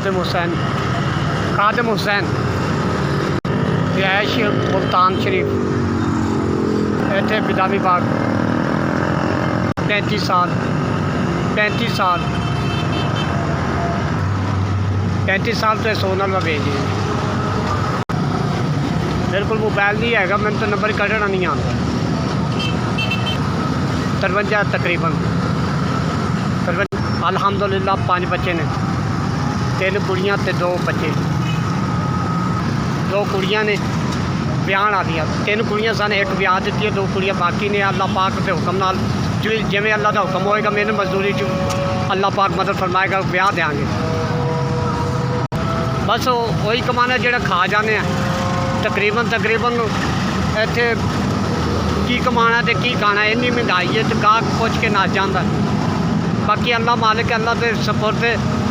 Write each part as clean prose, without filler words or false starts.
खादिम हुसैन रिहायश मुल्तान शरीफ इतने बिदामी बाग 35 साल 35 साल तो सोन वाला बेच जी बिल्कुल मोबाइल नहीं है मैंने तो नंबर कढ़ना नहीं आता 53 तकरीबन 53 अलहमदुलिल्लाह 5 बच्चे ने 3 कुड़ियाँ ते 2 बच्चे 2 कुड़ियाँ ने ब्याह आ दिया 3 कुड़ियाँ सन एक ब्याह दी है 2 कुड़ियाँ बाकी ने अल्लाह पाक के हुक्म नाल जिमें अल्लाह का हुक्म होएगा मेरे मजदूरी अल्लाह पाक मदद फरमाएगा ब्याह देंगे बस वही कमाना जो खा जाने तकरीबन इत्थे की कमाना तो की खाना इन्नी महंगाई है तो गाहक पुछ के नस जाता बाकी अल्लाह मालिक अल्लाह के सपुर्द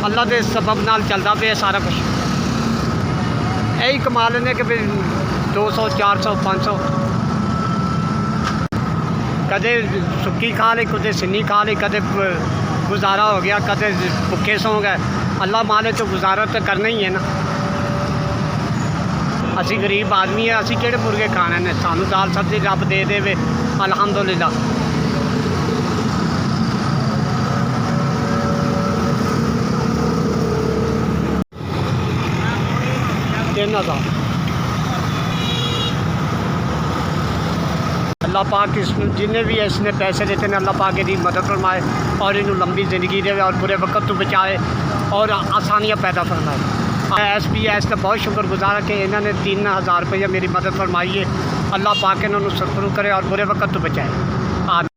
अल्लाह के सबब नाल चलता पे सारा कुछ यही कमा लेंगे कि फिर 200 400 500 कदे सुक्की खा ली कदे सिन्नी खा ली कदे गुजारा हो गया कदे भुखे सौ गए अल्लाह मालिक तो गुजारा तो करना ही है ना असी गरीब आदमी है असी किहड़े मुर्गे खाने ने सानू दाल सब्जी रब दे देवे अलहमदुलिल्लाह अल्लाह पाक जिन्हें भी इसने पैसे देते हैं अल्लाह पाक की मदद फरमाए और इन्हों लंबी ज़िंदगी दे और बुरे वक्त तो बचाए और आसानियाँ पैदा फरमाए SPS का बहुत शुक्रगुजार है कि इन्होंने 3000 रुपया मेरी मदद फरमाई है अल्लाह पाक इन्होंने सरफरू करे और बुरे वक्त तो बचाए।